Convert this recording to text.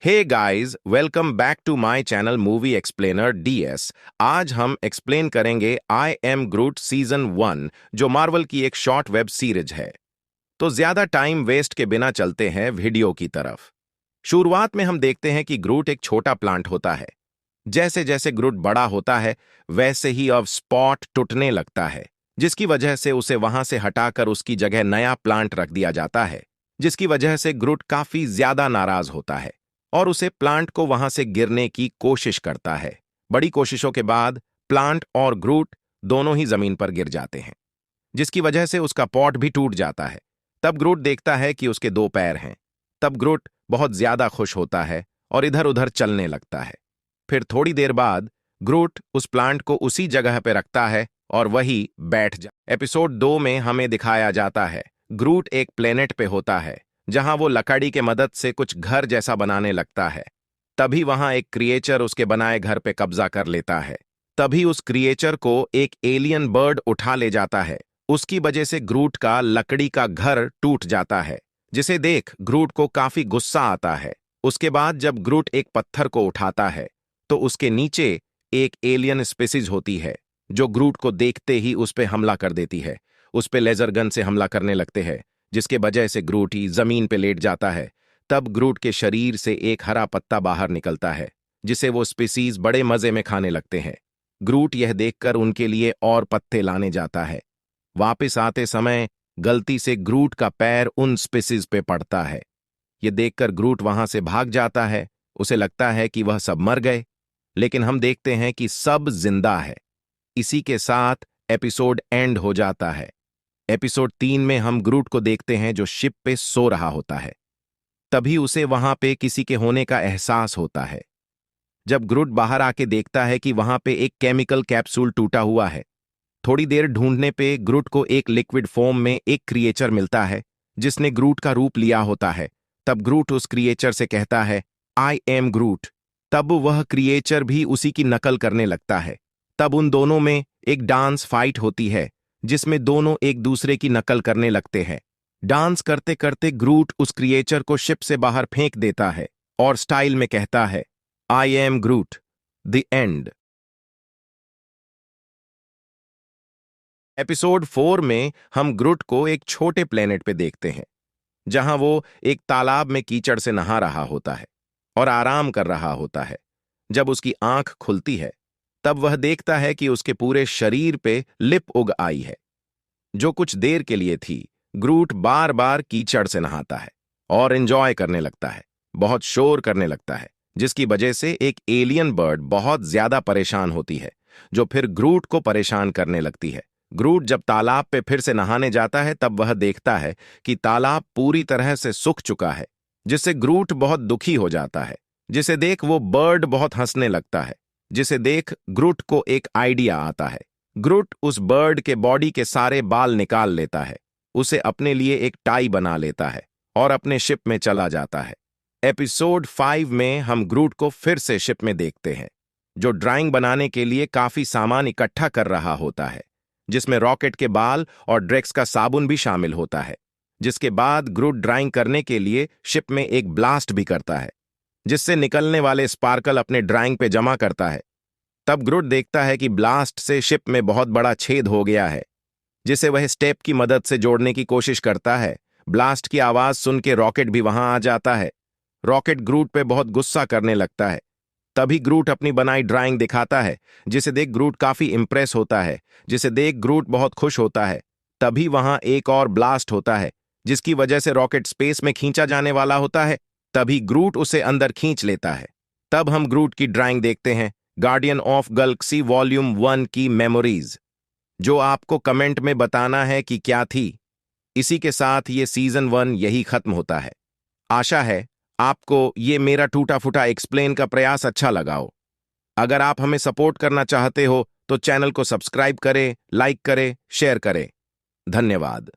Hey guys, welcome back to my channel movie explainer DS. आज हम explain करेंगे I am grout season 1, जो Marvel की एक शॉर्ट वेब सीरीज है। तो ज्यादा टाइम वेस्ट के बिना चलते हैं वीडियो की तरफ। शुरुआत में हम देखते हैं कि ग्रूट एक छोटा प्लांट होता है। जैसे जैसे ग्रूट बड़ा होता है, वैसे ही अब स्पॉट टूटने लगता है, जिसकी वजह से उसे वहां से हटाकर उसकी जगह नया प्लांट रख दिया जाता है, जिसकी वजह से ग्रूट काफी ज्यादा नाराज होता है और उसे प्लांट को वहां से गिरने की कोशिश करता है। बड़ी कोशिशों के बाद प्लांट और ग्रूट दोनों ही जमीन पर गिर जाते हैं, जिसकी वजह से उसका पॉट भी टूट जाता है। तब ग्रूट देखता है कि उसके 2 पैर हैं। तब ग्रूट बहुत ज्यादा खुश होता है और इधर उधर चलने लगता है। फिर थोड़ी देर बाद ग्रूट उस प्लांट को उसी जगह पे रखता है और वही बैठ जा। एपिसोड 2 में हमें दिखाया जाता है ग्रूट एक प्लेनेट पे होता है, जहां वो लकड़ी के मदद से कुछ घर जैसा बनाने लगता है। तभी वहां एक क्रिएचर उसके बनाए घर पे कब्जा कर लेता है। तभी उस क्रिएचर को एक एलियन बर्ड उठा ले जाता है। उसकी वजह से ग्रूट का लकड़ी का घर टूट जाता है, जिसे देख ग्रूट को काफी गुस्सा आता है। उसके बाद जब ग्रूट एक पत्थर को उठाता है, तो उसके नीचे एक एलियन स्पीसीज होती है, जो ग्रूट को देखते ही उस पे हमला कर देती है। उस पे लेजर गन से हमला करने लगते हैं, जिसके वजह से ग्रूट ही जमीन पे लेट जाता है। तब ग्रूट के शरीर से एक हरा पत्ता बाहर निकलता है, जिसे वो स्पीसीज बड़े मजे में खाने लगते हैं। ग्रूट यह देखकर उनके लिए और पत्ते लाने जाता है। वापस आते समय गलती से ग्रूट का पैर उन स्पीसीज पे पड़ता है। ये देखकर ग्रूट वहां से भाग जाता है। उसे लगता है कि वह सब मर गए, लेकिन हम देखते हैं कि सब जिंदा है। इसी के साथ एपिसोड एंड हो जाता है। एपिसोड 3 में हम ग्रूट को देखते हैं, जो शिप पे सो रहा होता है। तभी उसे वहां पे किसी के होने का एहसास होता है। जब ग्रूट बाहर आके देखता है कि वहां पे एक केमिकल कैप्सूल टूटा हुआ है। थोड़ी देर ढूंढने पे ग्रूट को एक लिक्विड फॉर्म में एक क्रिएचर मिलता है, जिसने ग्रूट का रूप लिया होता है। तब ग्रूट उस क्रिएचर से कहता है, आई एम ग्रूट। तब वह क्रिएचर भी उसी की नकल करने लगता है। तब उन दोनों में एक डांस फाइट होती है, जिसमें दोनों एक दूसरे की नकल करने लगते हैं। डांस करते करते ग्रूट उस क्रिएचर को शिप से बाहर फेंक देता है और स्टाइल में कहता है, I am grout, the end. Episode 4 में हम ग्रूट को एक छोटे प्लेनेट पे देखते हैं, जहां वो एक तालाब में कीचड़ से नहा रहा होता है और आराम कर रहा होता है। जब उसकी आंख खुलती है, तब वह देखता है कि उसके पूरे शरीर पे लिप उग आई है, जो कुछ देर के लिए थी। ग्रूट बार बार कीचड़ से नहाता है और एंजॉय करने लगता है, बहुत शोर करने लगता है, जिसकी वजह से एक एलियन बर्ड बहुत ज्यादा परेशान होती है, जो फिर ग्रूट को परेशान करने लगती है। ग्रूट जब तालाब पे फिर से नहाने जाता है, तब वह देखता है कि तालाब पूरी तरह से सूख चुका है, जिससे ग्रूट बहुत दुखी हो जाता है। जिसे देख वो बर्ड बहुत हंसने लगता है, जिसे देख ग्रूट को एक आइडिया आता है। ग्रूट उस बर्ड के बॉडी के सारे बाल निकाल लेता है, उसे अपने लिए एक टाई बना लेता है और अपने शिप में चला जाता है। एपिसोड 5 में हम ग्रूट को फिर से शिप में देखते हैं, जो ड्राइंग बनाने के लिए काफी सामान इकट्ठा कर रहा होता है, जिसमें रॉकेट के बाल और ड्रेक्स का साबुन भी शामिल होता है। जिसके बाद ग्रूट ड्राइंग करने के लिए शिप में एक ब्लास्ट भी करता है, जिससे निकलने वाले स्पार्कल अपने ड्राइंग पे जमा करता है। तब ग्रूट देखता है कि ब्लास्ट से शिप में बहुत बड़ा छेद हो गया है, जिसे वह स्टेप की मदद से जोड़ने की कोशिश करता है। ब्लास्ट की आवाज सुन के रॉकेट भी वहां आ जाता है। रॉकेट ग्रूट पे बहुत गुस्सा करने लगता है। तभी ग्रूट अपनी बनाई ड्राइंग दिखाता है, जिसे देख ग्रूट काफी इंप्रेस होता है, जिसे देख ग्रूट बहुत खुश होता है। तभी वहां एक और ब्लास्ट होता है, जिसकी वजह से रॉकेट स्पेस में खींचा जाने वाला होता है। तभी ग्रूट उसे अंदर खींच लेता है। तब हम ग्रूट की ड्राइंग देखते हैं, गार्डियन ऑफ गैलेक्सी वॉल्यूम 1 की मेमोरीज, जो आपको कमेंट में बताना है कि क्या थी। इसी के साथ ये सीजन 1 यही खत्म होता है। आशा है आपको ये मेरा टूटा फूटा एक्सप्लेन का प्रयास अच्छा लगा हो। अगर आप हमें सपोर्ट करना चाहते हो, तो चैनल को सब्सक्राइब करें, लाइक करें, शेयर करें। धन्यवाद।